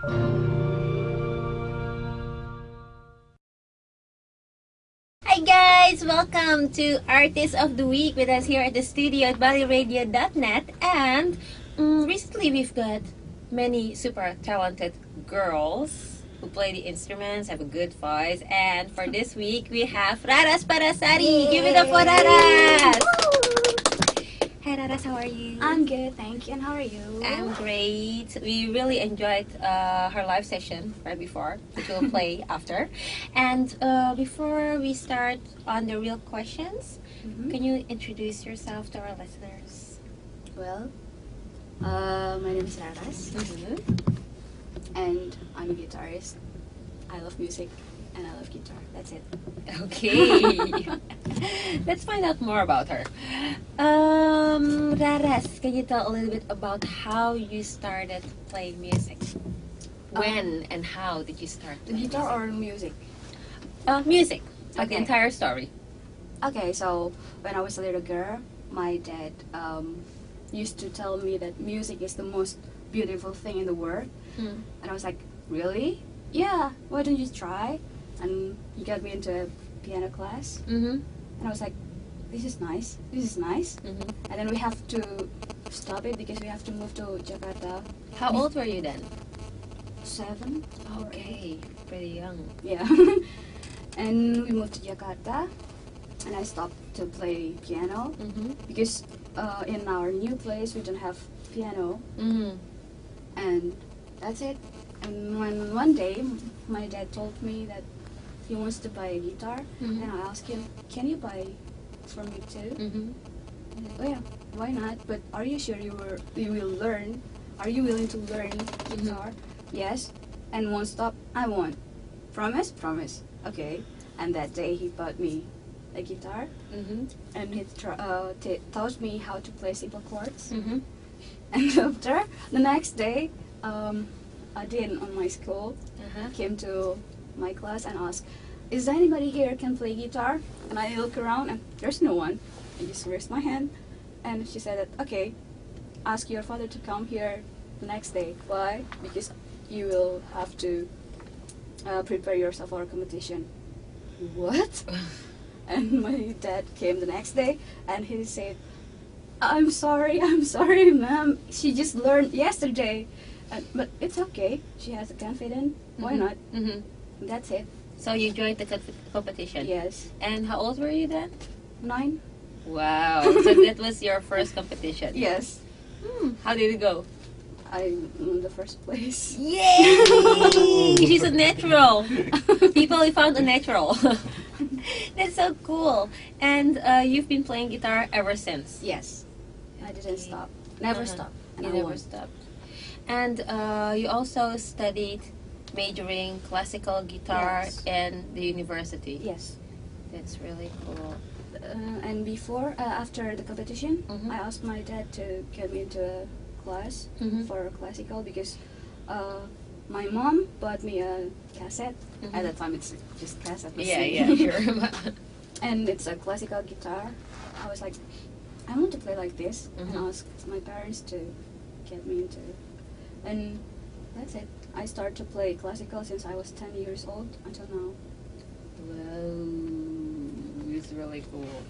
Hi guys! Welcome to Artist of the Week with us here at the studio at Baliradio.net. And recently we've got many super talented girls who play the instruments, have a good voice. And for this week we have Raras Parasari. Give it up for Raras! Hi Raras, how are you? I'm good, thank you. And how are you? I'm great. We really enjoyed her live session right before, which we'll play after. And before we start on the real questions, can you introduce yourself to our listeners? Well, my name is Raras, and I'm a guitarist. I love music, and I love guitar. That's it. Okay. Let's find out more about her. Raras, can you tell a little bit about how you started playing music? When and how did you start The playing guitar music? or music? Music. Like the Okay. entire story. Okay, so when I was a little girl, my dad used to tell me that music is the most beautiful thing in the world. And I was like, really? Yeah, why don't you try? And he got me into a piano class. Mm-hmm. And I was like, this is nice. This is nice. Mm-hmm. And then we have to stop it because we have to move to Jakarta. How old were you then? 7. or 8. Okay, pretty young. Yeah. And we moved to Jakarta. And I stopped to play piano Mm-hmm. because in our new place we don't have piano. Mm-hmm. And that's it. And when one day my dad told me that he wants to buy a guitar, Mhm. and I asked him, can you buy for me too? Mm-hmm. And he said, oh yeah, why not? But are you sure you will learn? Are you willing to learn guitar? Yes. And won't stop? I won't. Promise? Promise. Okay. And that day he bought me a guitar, Mm-hmm. and he taught me how to play simple chords. Mm-hmm. And after the next day, a dean on my school Uh-huh. came to my class and asked, is there anybody here can play guitar? And I look around and there's no one. I just raised my hand, and she said that, okay, ask your father to come here the next day. Why? Because you will have to prepare yourself for a competition. What? And my dad came the next day and he said, I'm sorry, ma'am. She just learned yesterday. But it's okay. She has a confidence. Why not? Mm-hmm. That's it. So you joined the competition? Yes. And how old were you then? 9? Wow. So that was your first competition? Yes. How did it go? I'm in the first place. Yay! She's a natural. People, we found a natural. That's so cool. And you've been playing guitar ever since? Yes. I didn't stop. Never Uh-huh. stop. And You I never won't. stopped. And you also studied majoring classical guitar Yes. in the university. Yes. That's really cool. And before, after the competition, Mhm. I asked my dad to get me into a class Mhm. for classical because my mom bought me a cassette. Mhm. At that time, it's just cassette. Yeah, sure. And it's a classical guitar. I was like, I want to play like this, and Mhm. asked my parents to get me into it. And that's it. I started to play classical since I was 10 years old until now. Whoa, it's really cool.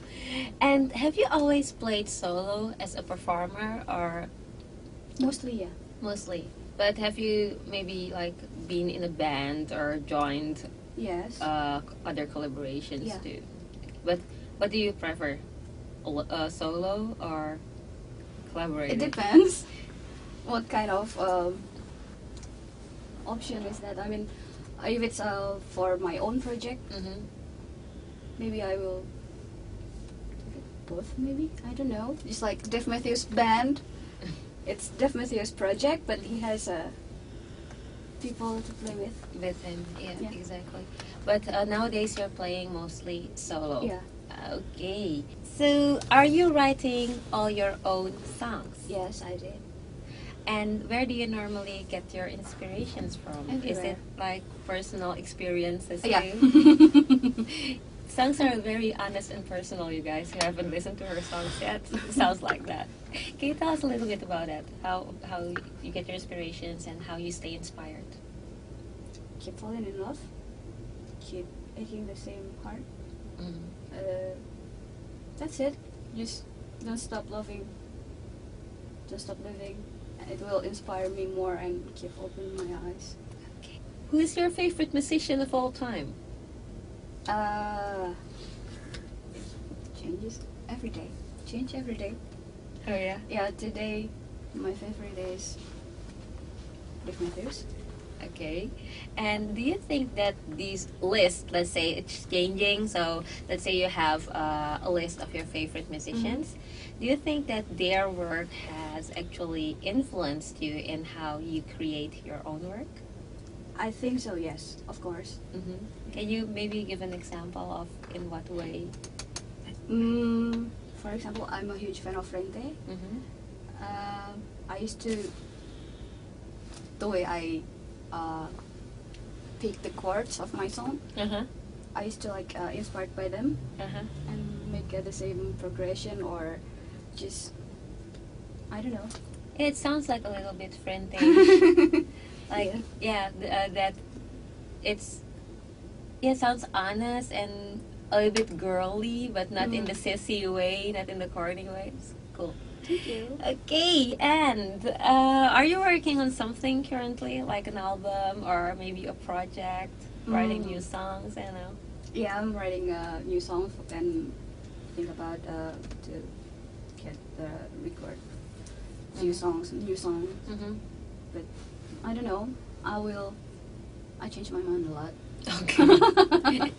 And have you always played solo as a performer, or Mostly, yeah. mostly? But have you maybe like been in a band or joined Yes. other collaborations Yeah. too? But what do you prefer, solo or collaborating? It depends what kind of option is that. I mean, if it's for my own project, Mm-hmm. maybe I will give it both. Maybe I don't know. Just like Dave Matthews Band, it's Dave Matthews project, but he has people to play with. With him, yeah, Yeah. exactly. But nowadays you're playing mostly solo. Yeah. Okay. So, are you writing all your own songs? Yes, I did. And where do you normally get your inspirations from? Is Everywhere. it like personal experiences Yeah. too? Songs are very honest and personal, you guys who haven't listened to her songs yet. It sounds like that. Can you tell us a little bit about that? How you get your inspirations and how you stay inspired? keep falling in love, keep aching the same heart. Mhm. That's it. Just don't stop loving. Don't stop living. It will inspire me more and keep opening my eyes. Okay. Who is your favorite musician of all time? It changes every day. Change every day. Oh yeah. Yeah, today my favorite is Dave Matthews. Okay. And do you think that these lists, let's say it's changing, so let's say you have a list of your favorite musicians, do you think that their work has actually influenced you in how you create your own work? I think so. Yes, of course. Can you maybe give an example of in what way? For example, I'm a huge fan of Rente. I used to the way I pick the chords of my song. I used to like inspired by them and make the same progression or just I don't know. It sounds like a little bit Frente. Like that it's sounds honest and a little bit girly, but not in the sissy way, not in the corny way. It's cool. Thank you. Okay, and are you working on something currently, like an album or maybe a project, writing new songs? I don't know. Yeah, I'm writing a new song and think about to get the record new songs. But I don't know. I change my mind a lot. Okay.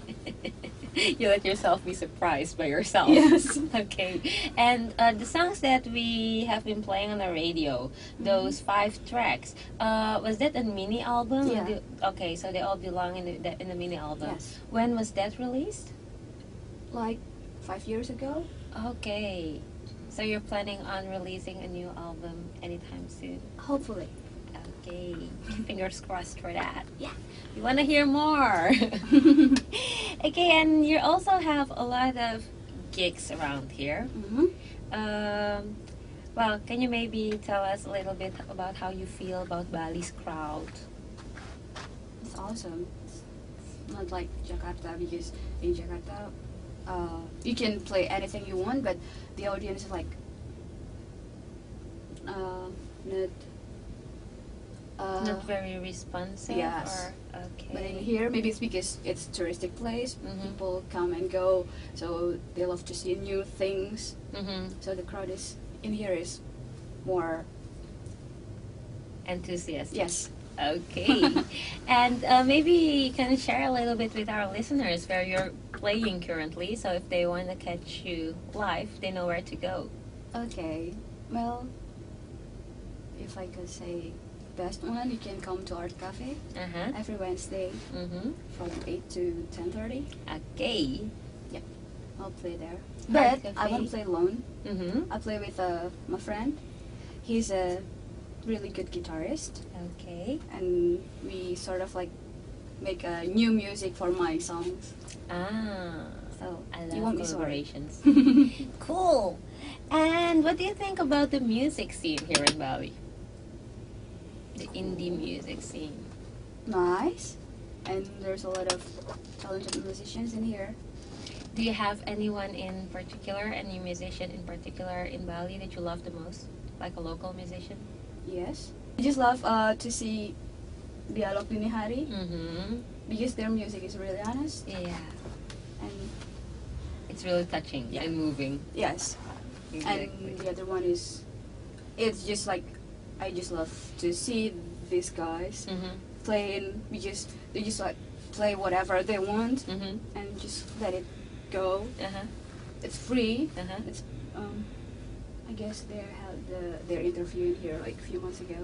You let yourself be surprised by yourself. Yes. Okay. And the songs that we have been playing on the radio, those 5 tracks, was that a mini album? Yeah. Okay, so they all belong in the mini album. Yes. When was that released? Like 5 years ago. Okay. So you're planning on releasing a new album anytime soon? Hopefully. Okay. Fingers crossed for that. Yeah. We want to hear more. Okay, and you also have a lot of gigs around here. Well, can you maybe tell us a little bit about how you feel about Bali's crowd? It's awesome. It's not like Jakarta because in Jakarta you can play anything you want, but the audience is like Not very responsive? Yes. Or, okay. But in here, maybe it's because it's a touristic place. People come and go, so they love to see new things. So the crowd is in here is more enthusiastic. Yes. Okay. And maybe you can share a little bit with our listeners where you're playing currently, so if they want to catch you live, they know where to go. Okay. Well, if I could say best one, you can come to Art Cafe every Wednesday from 8 to 10:30. Okay. Yep, I'll play there. Art But Cafe. I won't play alone. I play with my friend. He's a really good guitarist. Okay. And we sort of like make new music for my songs. So I you love won't be sorry. collaborations. Cool. And what do you think about the music scene here in Bali? The indie music scene. Nice. And there's a lot of talented musicians in here. Do you have anyone in particular, any musician in particular in Bali that you love the most? Like a local musician? Yes. I just love to see Dialog Dini Hari because their music is really honest. Yeah. And it's really touching and moving. Yes. Exactly. And the other one is, it's just like, I just love to see these guys playing because they just like play whatever they want and just let it go. It's free. It's I guess they had their interview in here like a few months ago.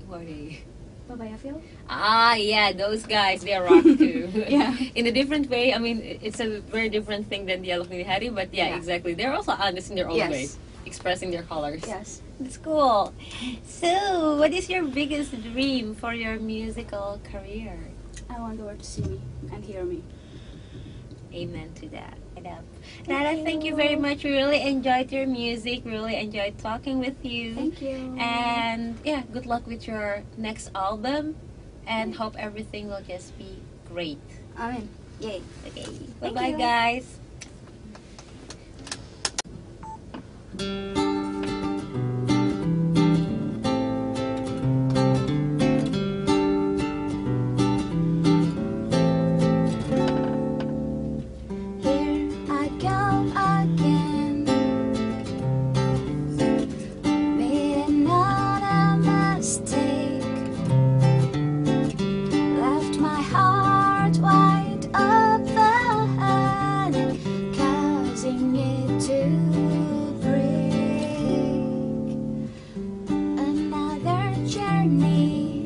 What are they? Papaya Phil? Ah, yeah, those guys, they rock too. Yeah. In a different way. I mean, it's a very different thing than the Dialog Dini Hari, but yeah, exactly. They're also honest in their own way, expressing their colors. Yes. It's cool. So, what is your biggest dream for your musical career? I want the world to see me and hear me. Amen to that. Nada, thank you very much. We really enjoyed your music. Really enjoyed talking with you. Thank you. And yeah, good luck with your next album. and hope everything will just be great. I mean, yay. Okay, Thank bye-bye you. guys. Here I go again, made another mistake, left my heart wide open, causing it to break. Another journey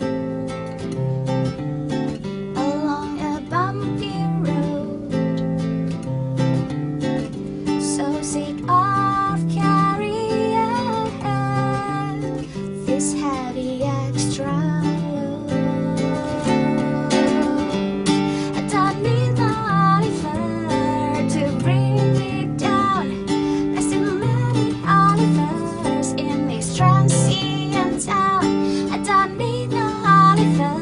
along a bumpy road, so sick of carrying this heavy extra load. I don't need the Oliver to bring me down. There's too many Olivers in this transient town. I don't need the Oliver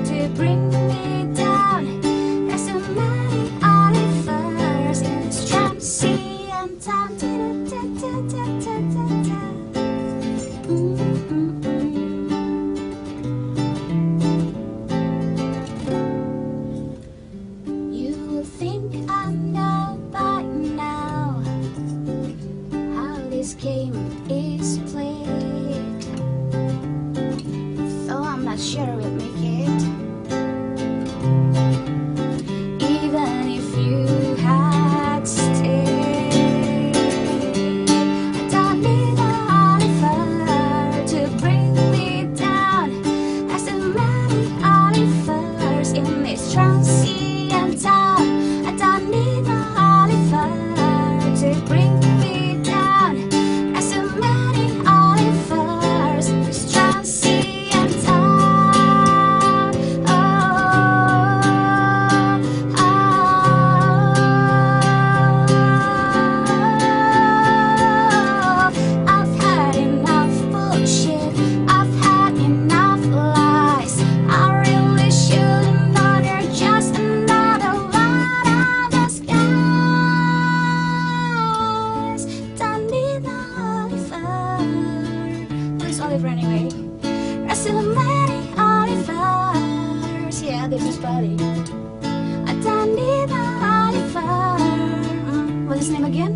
to bring me down. There's too many Olivers in this transient town. You will think I know by now how this game is played, though I'm not sure we'll make it. Even if you had stayed, I don't need a Oliver to bring me down. There's too many Olivers in this transient town. I don't need a Oliver to bring me down. There's too many Olivers in this transient town. Oh, I've had enough bullshit. I've had enough lies. I really shouldn't know they're just another one of the skies. Don't need no Oliver. Who's Oliver anyway? There's so many Olivers. Yeah, this is Buddy. I don't need no Oliver. What's his name again?